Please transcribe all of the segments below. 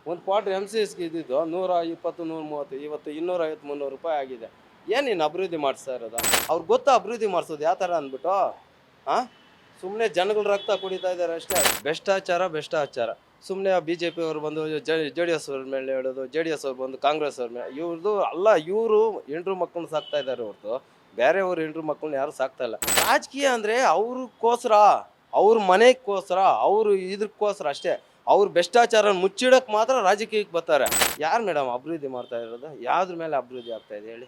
ಒಂದು ಕ್ವಾರ್ಟರ್ MCSಗೆ ಇದ್ದಿದ್ದು 120 130 ಇವತ್ತು 250 300 ರೂಪಾಯಿ ಆಗಿದೆ. ಏನು ಇನ್ನು ಅಭಿವೃದ್ಧಿ ಮಾಡಿಸ್ತಾ ಇರೋದು? ಅವ್ರಿಗೆ ಗೊತ್ತಾ ಅಭಿವೃದ್ಧಿ ಮಾಡಿಸೋದು ಯಾವ ಥರ ಅಂದ್ಬಿಟ್ಟು? ಹಾಂ, ಸುಮ್ಮನೆ ಜನಗಳ ರಕ್ತ ಕುಡಿತಾ ಇದ್ದಾರೆ ಅಷ್ಟೇ. ಭ್ರಷ್ಟಾಚಾರ. ಸುಮ್ಮನೆ BJP ಅವರು ಬಂದು JDS ಅವ್ರ ಮೇಲೆ ಹೇಳೋದು, JDS ಅವ್ರು ಬಂದು ಕಾಂಗ್ರೆಸ್ ಅವ್ರ ಮೇಲೆ. ಇವ್ರದ್ದು ಅಲ್ಲ, ಇವರು ಹೆಂಡ್ರು ಮಕ್ಕಳನ್ನ ಸಾಕ್ತಾ ಇದ್ದಾರೆ ಹೊರತು ಬೇರೆಯವ್ರ ಹೆಂಡ್ರು ಮಕ್ಕಳನ್ನ ಯಾರು ಸಾಕ್ತಾ ಇಲ್ಲ. ರಾಜಕೀಯ ಅಂದರೆ ಅವ್ರಿಗೋಸ್ಕರ, ಅವ್ರ ಮನೆಗೋಸ್ಕರ, ಅವರು ಇದಕ್ಕೋಸ್ಕರ ಅಷ್ಟೇ. ಅವ್ರು ಭ್ರಷ್ಟಾಚಾರ ಮುಚ್ಚಿಡಕ್ಕೆ ಮಾತ್ರ ರಾಜಕೀಯಕ್ಕೆ ಬರ್ತಾರೆ. ಯಾರು ಮೇಡಮ್ ಅಭಿವೃದ್ಧಿ ಮಾಡ್ತಾ ಇರೋದು? ಯಾವ್ದ್ರ ಮೇಲೆ ಅಭಿವೃದ್ಧಿ ಆಗ್ತಾ ಇದೆ ಹೇಳಿ?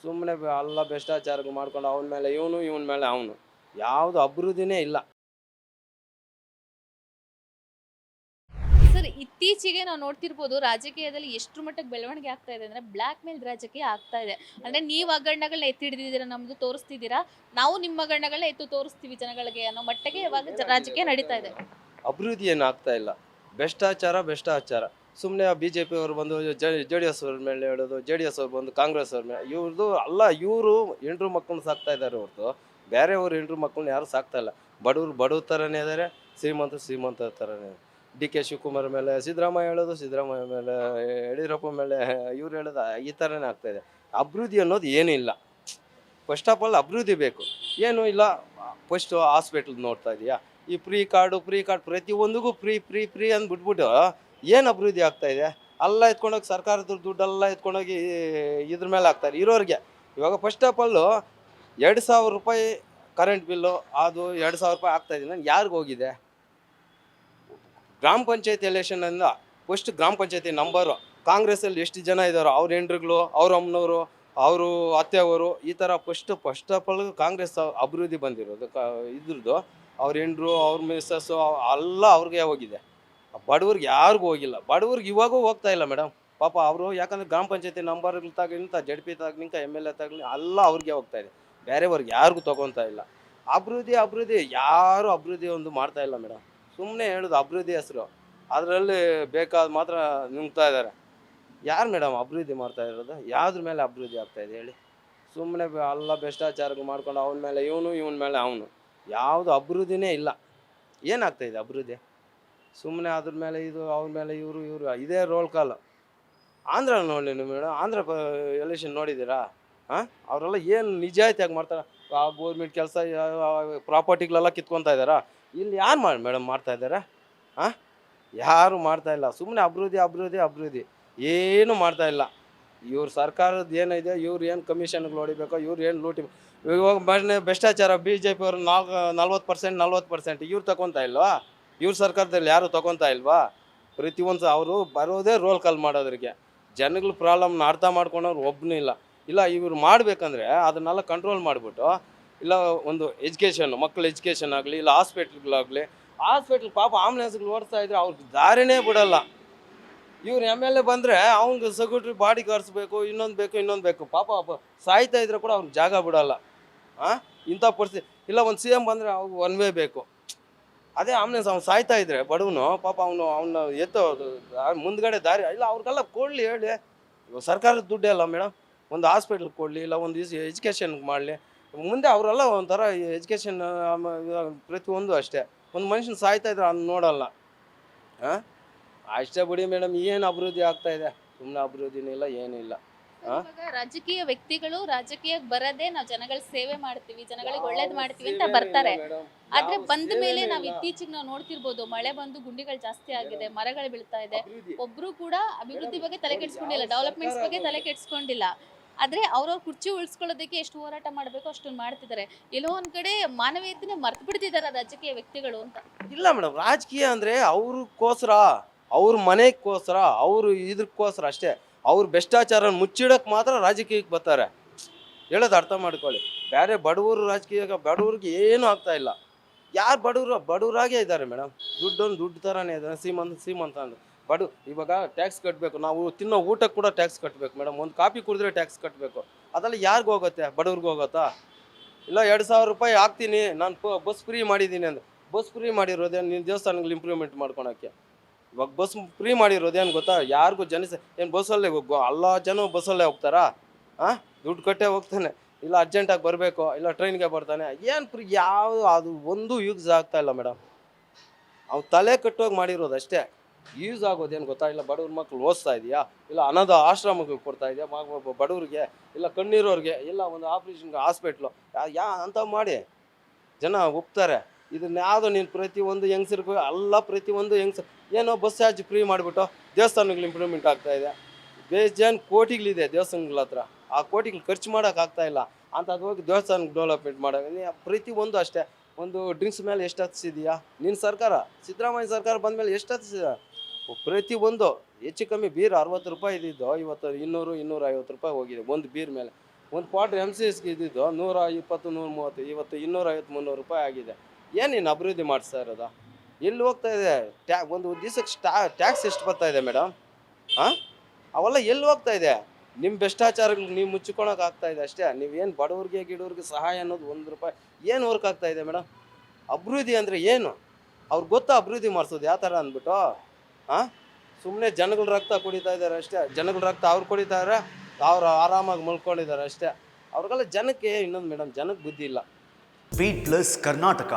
ಸುಮ್ಮನೆ ಎಲ್ಲ ಭ್ರಷ್ಟಾಚಾರಗಳು ಮಾಡ್ಕೊಂಡು ಅವನ ಮೇಲೆ ಇವನ ಮೇಲೆ ಅವನು, ಯಾವುದು ಅಭಿವೃದ್ಧಿನೇ ಇಲ್ಲ. ಸರ್, ಇತ್ತೀಚೆಗೆ ನಾವು ನೋಡ್ತಿರ್ಬೋದು ರಾಜಕೀಯದಲ್ಲಿ ಎಷ್ಟರ ಮಟ್ಟಿಗೆ ಬೆಳವಣಿಗೆ ಆಗ್ತಾ ಇದೆ ಅಂದ್ರೆ ಬ್ಲ್ಯಾಕ್ ಮೇಲ್ ರಾಜಕೀಯ ಆಗ್ತಾ ಇದೆ. ಅಂದ್ರೆ ನೀವು ಹಗರಣಗಳನ್ನ ಎತ್ತಿ ಹಿಡಿದಿದ್ದೀರಾ, ನಮ್ದು ತೋರಿಸ್ತಿದ್ದೀರಾ, ನಾವು ನಿಮ್ಮ ಹಗರಣಗಳನ್ನ ಎತ್ತು ತೋರಿಸ್ತೀವಿ ಜನಗಳಿಗೆ ಅನ್ನೋ ಮಟ್ಟಿಗೆ ಇವಾಗ ರಾಜಕೀಯ ನಡೀತಾ ಇದೆ. ಅಭಿವೃದ್ಧಿ ಏನು ಆಗ್ತಾ ಇಲ್ಲ. ಭ್ರಷ್ಟಾಚಾರ. ಸುಮ್ಮನೆ BJP ಅವರು ಬಂದು JDS ಅವ್ರ ಮೇಲೆ ಹೇಳೋದು, JDS ಅವ್ರು ಬಂದು ಕಾಂಗ್ರೆಸ್ ಅವ್ರ ಮೇಲೆ. ಇವ್ರದ್ದು ಅಲ್ಲ, ಇವರು ಹೆಂಡ್ರು ಮಕ್ಕಳನ್ನ ಸಾಕ್ತಾ ಇದ್ದಾರೆ ಹೊರತು ಬೇರೆಯವ್ರ ಹೆಂಡ್ರು ಮಕ್ಕಳನ್ನ ಯಾರು ಸಾಕ್ತಾ ಇಲ್ಲ. ಬಡವ್ರ ಥರನೇ ಇದ್ದಾರೆ, ಶ್ರೀಮಂತ ಥರನೇ. DK ಶಿವಕುಮಾರ್ ಮೇಲೆ ಸಿದ್ದರಾಮಯ್ಯ ಹೇಳೋದು, ಸಿದ್ದರಾಮಯ್ಯ ಮೇಲೆ ಯಡಿಯೂರಪ್ಪ ಮೇಲೆ ಇವ್ರು ಹೇಳೋದು, ಈ ಥರನೇ ಆಗ್ತಾಯಿದೆ. ಅಭಿವೃದ್ಧಿ ಅನ್ನೋದು ಏನೂ ಇಲ್ಲ. ಫಸ್ಟ್ ಆಫ್ ಆಲ್ ಅಭಿವೃದ್ಧಿ ಬೇಕು, ಏನೂ ಇಲ್ಲ. ಫಸ್ಟು ಹಾಸ್ಪಿಟ್ಲ್ ನೋಡ್ತಾ ಇದೆಯಾ? ಈ ಫ್ರೀ ಕಾರ್ಡು ಪ್ರತಿಯೊಂದಿಗೂ ಫ್ರೀ ಅಂದ್ಬಿಟ್ಬಿಟ್ಟು ಏನು ಅಭಿವೃದ್ಧಿ ಆಗ್ತಾಯಿದೆ? ಎಲ್ಲ ಎತ್ಕೊಂಡೋಗಿ ಸರ್ಕಾರದ ದುಡ್ಡೆಲ್ಲ ಎತ್ಕೊಂಡೋಗಿ ಇದ್ರ ಮೇಲೆ ಹಾಕ್ತಾರೆ ಇರೋರಿಗೆ. ಇವಾಗ ಫಸ್ಟ್ ಆಫ್ ಆಲು 2000 ರೂಪಾಯಿ ಕರೆಂಟ್ ಬಿಲ್ಲು, ಅದು 2000 ರೂಪಾಯಿ ಆಗ್ತಾಯಿದೆ. ಯಾರಿಗೋಗಿದೆ? ಹೋಗಿದೆ? ಗ್ರಾಮ ಪಂಚಾಯತಿ ಎಲೆಕ್ಷನಿಂದ ಫಸ್ಟ್ ಗ್ರಾಮ ಪಂಚಾಯತಿ ನಂಬರು ಕಾಂಗ್ರೆಸ್ಸಲ್ಲಿ ಎಷ್ಟು ಜನ ಇದ್ದಾರೋ ಅವ್ರ ಹೆಂಡ್ರುಗಳು, ಅವ್ರ ಅಮ್ಮನವರು, ಅವರು ಅತ್ತೆಯವರು, ಈ ಥರ ಫಸ್ಟ್ ಆಫ್ ಆಲ್ ಕಾಂಗ್ರೆಸ್ ಅಭಿವೃದ್ಧಿ ಬಂದಿರೋದು. ಇದ್ರದ್ದು ಅವ್ರ ಹೆಂಡ್ರು, ಅವ್ರ ಮಿಸ್ಸಸ್ಸು ಎಲ್ಲ ಅವ್ರಿಗೆ ಹೋಗಿದೆ. ಬಡವ್ರಿಗೆ ಯಾರಿಗೂ ಹೋಗಿಲ್ಲ. ಬಡವ್ರಿಗೆ ಇವಾಗೂ ಹೋಗ್ತಾ ಇಲ್ಲ ಮೇಡಮ್. ಪಾಪ ಅವರು, ಯಾಕಂದರೆ ಗ್ರಾಮ ಪಂಚಾಯತಿ ನಂಬರ್ಗಳು ತಗೊಂತ ZP ತಗೊಂತ MLA ತಗೊಳ್ಳಿ ಎಲ್ಲ ಅವ್ರಿಗೆ ಹೋಗ್ತಾ ಇದೆ. ಬೇರೆಯವ್ರಿಗೆ ಯಾರಿಗೂ ತೊಗೊತಾ ಇಲ್ಲ. ಅಭಿವೃದ್ಧಿ ಯಾರು ಅಭಿವೃದ್ಧಿ ಒಂದು ಮಾಡ್ತಾ ಇಲ್ಲ ಮೇಡಮ್. ಸುಮ್ಮನೆ ಹೇಳೋದು ಅಭಿವೃದ್ಧಿ ಹೆಸರು, ಅದರಲ್ಲಿ ಬೇಕಾದ ಮಾತ್ರ ನುಂಗ್ತಾ ಇದ್ದಾರೆ. ಯಾರು ಮೇಡಮ್ ಅಭಿವೃದ್ಧಿ ಮಾಡ್ತಾ ಇರೋದು? ಯಾವುದ್ರ ಮೇಲೆ ಅಭಿವೃದ್ಧಿ ಆಗ್ತಾಯಿದೆ ಹೇಳಿ? ಸುಮ್ಮನೆ ಎಲ್ಲ ಭ್ರಷ್ಟಾಚಾರಗಳು ಮಾಡ್ಕೊಂಡು ಅವನ ಮೇಲೆ ಇವನ ಮೇಲೆ ಅವನು, ಯಾವುದು ಅಭಿವೃದ್ಧಿನೇ ಇಲ್ಲ. ಏನಾಗ್ತಾಯಿದೆ ಅಭಿವೃದ್ಧಿ? ಸುಮ್ಮನೆ ಅದ್ರ ಮೇಲೆ ಇದು, ಅವ್ರ ಮೇಲೆ ಇವರು ಇದೇ ರೋಲ್ ಕಾಲ್. ಆಂಧ್ರ ನೋಡಿ ಮೇಡಮ್, ಆಂಧ್ರ ಎಲೆಕ್ಷನ್ ನೋಡಿದ್ದೀರಾ? ಹಾಂ, ಅವರೆಲ್ಲ ಏನು ನಿಜಾಯಿತಿಯಾಗಿ ಮಾಡ್ತಾರೆ? ಆ ಗೋರ್ಮೆಂಟ್ ಕೆಲಸ ಪ್ರಾಪರ್ಟಿಗಳೆಲ್ಲ ಕಿತ್ಕೊತಾ ಇದ್ದಾರಾ? ಇಲ್ಲಿ ಯಾರು ಮೇಡಮ್ ಮಾಡ್ತಾ ಇದ್ದಾರೆ? ಹಾಂ, ಯಾರು ಮಾಡ್ತಾ ಇಲ್ಲ. ಸುಮ್ಮನೆ ಅಭಿವೃದ್ಧಿ ಏನೂ ಮಾಡ್ತಾ ಇಲ್ಲ. ಇವ್ರ ಸರ್ಕಾರದ ಏನಿದೆ, ಇವ್ರು ಏನು ಕಮಿಷನ್ಗಳು ಹೊಡಿಬೇಕೋ, ಇವ್ರು ಏನು ಲೂಟಿ. ಇವಾಗ ಭ್ರಷ್ಟಾಚಾರ BJP ಅವರು 40% ಇವ್ರು ತಗೊತಾ ಇಲ್ವಾ? ಇವ್ರ ಸರ್ಕಾರದಲ್ಲಿ ಯಾರು ತಗೊತಾ ಇಲ್ವಾ? ಪ್ರತಿಯೊಂದು ಅವರು ಬರೋದೇ ರೋಲ್ ಕಾಲ್ ಮಾಡೋದ್ರಿಗೆ. ಜನಗಳ ಪ್ರಾಬ್ಲಮ್ನ ಅರ್ಥ ಮಾಡ್ಕೊಂಡವ್ರು ಒಬ್ಬನೂ ಇಲ್ಲ. ಇವ್ರು ಮಾಡಬೇಕಂದ್ರೆ ಅದನ್ನೆಲ್ಲ ಕಂಟ್ರೋಲ್ ಮಾಡಿಬಿಟ್ಟು, ಇಲ್ಲ ಒಂದು ಎಜುಕೇಷನ್, ಮಕ್ಕಳ ಎಜುಕೇಷನ್ ಆಗಲಿ, ಇಲ್ಲ ಹಾಸ್ಪಿಟ್ಲ್ಗಳಾಗಲಿ, ಪಾಪ ಆಂಬುಲೆನ್ಸ್ಗಳು ಓಡಿಸ್ತಾ ಇದ್ರೆ ಅವ್ರಿಗೆ ದಾರಿನೇ ಬಿಡಲ್ಲ. ಇವ್ರು MLA ಬಂದರೆ ಅವ್ನಿಗೆ ಸೆಕ್ಯೂರಿಟಿ ಬಾಡಿ ಗಾರ್ಡ್ಸ್ ಬೇಕು, ಇನ್ನೊಂದು ಬೇಕು. ಪಾಪ ಸಾಯ್ತಾ ಇದ್ರೆ ಕೂಡ ಅವ್ರಿಗೆ ಜಾಗ ಬಿಡಲ್ಲ. ಹಾಂ, ಇಂಥ ಪರಿಸ್ಥಿತಿ. ಇಲ್ಲ ಒಂದು CM ಬಂದರೆ ಅವ್ರಿಗೆ ಒನ್ ವೇ ಬೇಕು. ಅದೇ ಆಂಬುಲೆನ್ಸ್ ಅವ್ನು ಸಾಯ್ತಾ ಇದ್ರೆ ಬಡವನು, ಪಾಪ ಅವನ್ನ ಎತ್ತೋದು ಮುಂದ್ಗಡೆ ದಾರಿ ಇಲ್ಲ. ಅವ್ರಿಗೆಲ್ಲ ಕೊಡಲಿ ಹೇಳಿ. ಇವಾಗ ಸರ್ಕಾರದ ದುಡ್ಡೇ ಅಲ್ಲ ಮೇಡಮ್. ಒಂದು ಹಾಸ್ಪಿಟ್ಲ್ಗೆ ಕೊಡಲಿ, ಇಲ್ಲ ಒಂದು ಎಜುಕೇಷನ್ಗೆ ಮಾಡಲಿ. ಮುಂದೆ ಅವರೆಲ್ಲ ಒಂಥರ ಎಜುಕೇಷನ್ ಪ್ರತಿಯೊಂದು ಅಷ್ಟೇ. ಒಂದು ಮನುಷ್ಯನ ಸಾಯ್ತಾ ಇದ್ರೆ ಅದನ್ನ ನೋಡಲ್ಲ. ಹಾಂ, ಅಷ್ಟೇ ಬಿಡಿ ಮೇಡಮ್. ಏನು ಅಭಿವೃದ್ಧಿ ಆಗ್ತಾ ಇದೆ? ಸುಮ್ಮನೆ ಅಭಿವೃದ್ಧಿನೂ ಇಲ್ಲ, ಏನೂ ಇಲ್ಲ. ಇವಾಗ ರಾಜಕೀಯ ವ್ಯಕ್ತಿಗಳು ರಾಜಕೀಯಕ್ಕೆ ಬರದೇ ನಾವು ಜನಗಳ ಸೇವೆ ಮಾಡ್ತೀವಿ, ಜನಗಳಿಗೆ ಒಳ್ಳೇದು ಮಾಡ್ತೀವಿ ಅಂತ ಬರ್ತಾರೆ. ಆದ್ರೆ ಬಂದ ಮೇಲೆ ನಾವು ಇತ್ತೀಚೆಗೆ ನಾವು ನೋಡ್ತಿರ್ಬೋದು, ಮಳೆ ಬಂದು ಗುಂಡಿಗಳು ಜಾಸ್ತಿ ಆಗಿದೆ, ಮರಗಳು ಬೀಳ್ತಾ ಇದೆ. ಒಬ್ರು ಕೂಡ ಅಭಿವೃದ್ಧಿ ಬಗ್ಗೆ ತಲೆ ಕೆಡಿಸ್ಕೊಂಡಿಲ್ಲ, ಡೆವಲಪ್ಮೆಂಟ್ಸ್ ಬಗ್ಗೆ ತಲೆ ಕೆಡಿಸ್ಕೊಂಡಿಲ್ಲ. ಆದ್ರೆ ಅವ್ರವ್ರ ಕುರ್ಚಿ ಉಳಿಸ್ಕೊಳ್ಳೋದಕ್ಕೆ ಎಷ್ಟು ಹೋರಾಟ ಮಾಡಬೇಕು ಅಷ್ಟೊಂದು ಮಾಡ್ತಿದ್ದಾರೆ. ಎಲ್ಲೋ ಒಂದ್ ಕಡೆ ಮಾನವೀಯತೆನೇ ಮರ್ತು ಬಿಡ್ತಿದ್ದಾರೆ ರಾಜಕೀಯ ವ್ಯಕ್ತಿಗಳು ಅಂತ. ಇಲ್ಲ ಮೇಡಮ್, ರಾಜಕೀಯ ಅಂದರೆ ಅವ್ರಿಗೋಸ್ಕರ, ಅವ್ರ ಮನೆಗೋಸ್ಕರ, ಅವರು ಇದಕ್ಕೋಸ್ಕರ ಅಷ್ಟೇ. ಅವ್ರು ಭ್ರಷ್ಟಾಚಾರ ಮುಚ್ಚಿಡಕ್ಕೆ ಮಾತ್ರ ರಾಜಕೀಯಕ್ಕೆ ಬರ್ತಾರೆ. ಹೇಳೋದು ಅರ್ಥ ಮಾಡ್ಕೊಳ್ಳಿ. ಬೇರೆ ಬಡವರು ರಾಜಕೀಯ, ಬಡವ್ರಿಗೆ ಏನೂ ಆಗ್ತಾ ಇಲ್ಲ. ಯಾರು ಬಡವರಾಗೇ ಇದ್ದಾರೆ ಮೇಡಮ್. ದುಡ್ಡು ಥರನೇ ಇದ್ದಾರೆ. ಶ್ರೀಮಂತ ಅಂದ್ರೆ ಇವಾಗ ಟ್ಯಾಕ್ಸ್ ಕಟ್ಟಬೇಕು. ನಾವು ತಿನ್ನೋ ಊಟಕ್ಕೆ ಕೂಡ ಟ್ಯಾಕ್ಸ್ ಕಟ್ಟಬೇಕು ಮೇಡಮ್. ಒಂದು ಕಾಫಿ ಕುಡಿದ್ರೆ ಟ್ಯಾಕ್ಸ್ ಕಟ್ಟಬೇಕು. ಅದೆಲ್ಲ ಯಾರಿಗೂ ಹೋಗುತ್ತೆ? ಬಡವ್ರಿಗೆ ಹೋಗುತ್ತಾ? ಇಲ್ಲ 2000 ರೂಪಾಯಿ ಹಾಕ್ತೀನಿ ನಾನು, ಬಸ್ ಫ್ರೀ ಮಾಡಿದ್ದೀನಿ ಅಂದ್ರೆ. ಬಸ್ ಫ್ರೀ ಮಾಡಿರೋದೇನು ನಿನ್ನ ದೇವಸ್ಥಾನಗಳು ಇಂಪ್ರೂವ್ಮೆಂಟ್ ಮಾಡ್ಕೊಳಕ್ಕೆ? ಇವಾಗ ಬಸ್ ಫ್ರೀ ಮಾಡಿರೋದೇನು ಗೊತ್ತಾ? ಯಾರಿಗೂ ಏನು ಬಸ್ಸಲ್ಲೇ ಎಲ್ಲ ಜನ ಬಸ್ಸಲ್ಲೇ ಹೋಗ್ತಾರಾ? ಹಾಂ, ದುಡ್ಡು ಕಟ್ಟೇ ಹೋಗ್ತಾನೆ. ಇಲ್ಲ ಅರ್ಜೆಂಟಾಗಿ ಬರಬೇಕು, ಇಲ್ಲ ಟ್ರೈನ್ಗೆ ಬರ್ತಾನೆ. ಏನು ಫ್ರೀ? ಯಾವುದು ಅದು ಒಂದು ಯೂಸ್ ಆಗ್ತಾ ಇಲ್ಲ ಮೇಡಮ್. ಅವ್ನು ತಲೆ ಕಟ್ಟೋಗಿ ಮಾಡಿರೋದು ಅಷ್ಟೇ. ಯೂಸ್ ಆಗೋದೇನು ಗೊತ್ತಾ? ಇಲ್ಲ ಬಡವ್ರ ಮಕ್ಳು ಓದಿಸ್ತಾ ಇದೆಯಾ, ಇಲ್ಲ ಅನಾಥ ಆಶ್ರಮಗಳು ಕೊಡ್ತಾ ಇದೆಯಾ ಬಡವ್ರಿಗೆ, ಇಲ್ಲ ಕಣ್ಣೀರೋರಿಗೆ, ಇಲ್ಲ ಒಂದು ಆಪ್ರೇಷನ್ಗೆ ಹಾಸ್ಪಿಟ್ಲು ಅಂತ ಮಾಡಿ ಜನ ಒಪ್ತಾರೆ. ಇದನ್ನ ಯಾವುದು ನೀನು ಪ್ರತಿಯೊಂದು ಹೆಂಗಸರಿಗೂ ಎಲ್ಲ ಪ್ರತಿಯೊಂದು ಹೆಂಗಸರು ಏನೋ ಬಸ್ ಚಾರ್ಜ್ ಫ್ರೀ ಮಾಡಿಬಿಟ್ಟು ದೇವಸ್ಥಾನಗಳು ಇಂಪ್ರೂವ್ಮೆಂಟ್ ಆಗ್ತಾ ಇದೆ. ಬೇಜಾನ್ ಕೋಟಿಗಳಿದೆ ದೇವಸ್ಥಾನಗಳ ಹತ್ರ, ಆ ಕೋಟಿಗಳು ಖರ್ಚು ಮಾಡೋಕ್ಕಾಗ್ತಾ ಇಲ್ಲ. ಅಂಥದ್ದು ಹೋಗಿ ದೇವಸ್ಥಾನಕ್ಕೆ ಡೆವಲಪ್ಮೆಂಟ್ ಮಾಡೋಕೆ ಪ್ರತಿಯೊಂದು ಅಷ್ಟೇ. ಒಂದು ಡ್ರಿಂಕ್ಸ್ ಮೇಲೆ ಎಷ್ಟು ಹತ್ತಿಸಿದೆಯಾ ನಿನ್ನ ಸರ್ಕಾರ, ಸಿದ್ದರಾಮಯ್ಯ ಸರ್ಕಾರ ಬಂದಮೇಲೆ ಎಷ್ಟು ಹತ್ತಿಸಿದ? ಪ್ರತಿಯೊಂದು ಹೆಚ್ಚು ಕಮ್ಮಿ ಬೀರ್ 60 ರೂಪಾಯಿ ಇದ್ದಿದ್ದು ಇವತ್ತು 200-250 ರೂಪಾಯಿ ಹೋಗಿದೆ ಒಂದು ಬೀರ್ ಮೇಲೆ. ಒಂದು ಕ್ವಾರ್ಟರ್ MCSಗೆ ಇದ್ದಿದ್ದು 120, 130, ಇವತ್ತು 250-300 ರೂಪಾಯಿ ಆಗಿದೆ. ಏನು ನೀನು ಅಭಿವೃದ್ಧಿ ಮಾಡಿಸ್ತಾ ಇರೋದ? ಎಲ್ಲಿ ಹೋಗ್ತಾ ಇದೆ? ಒಂದು ದಿವಸಕ್ಕೆ ಟ್ಯಾಕ್ಸ್ ಎಷ್ಟು ಬರ್ತಾ ಇದೆ ಮೇಡಮ್? ಹಾಂ, ಅವೆಲ್ಲ ಎಲ್ಲಿ ಹೋಗ್ತಾ ಇದೆ? ನಿಮ್ಮ ಭ್ರಷ್ಟಾಚಾರಗಳು ನೀವು ಮುಚ್ಚಿಕೊಳಕ್ಕೆ ಆಗ್ತಾ ಇದೆ ಅಷ್ಟೇ. ನೀವೇನು ಬಡವ್ರಿಗೆ ಗಿಡವ್ರಿಗೆ ಸಹಾಯ ಅನ್ನೋದು 1 ರೂಪಾಯಿ ಏನು ವರ್ಕ್ ಆಗ್ತಾ ಇದೆ ಮೇಡಮ್? ಅಭಿವೃದ್ಧಿ ಅಂದರೆ ಏನು? ಅವ್ರಿಗೆ ಗೊತ್ತಾ ಅಭಿವೃದ್ಧಿ ಮಾಡಿಸೋದು ಯಾವ ಥರ ಅಂದ್ಬಿಟ್ಟು? ಹಾಂ, ಸುಮ್ಮನೆ ಜನಗಳ ರಕ್ತ ಕುಡಿತಾ ಇದ್ದಾರೆ ಅಷ್ಟೇ. ಜನಗಳ ರಕ್ತ ಅವ್ರು ಕುಡಿತಾರೆ, ಅವ್ರು ಆರಾಮಾಗಿ ಮಲ್ಕೊಂಡಿದ್ದಾರೆ ಅಷ್ಟೇ. ಅವ್ರಿಗೆಲ್ಲ ಜನಕ್ಕೆ ಇನ್ನೊಂದು ಮೇಡಮ್, ಜನಕ್ಕೆ ಬುದ್ಧಿ ಇಲ್ಲ. Beat plus Karnataka.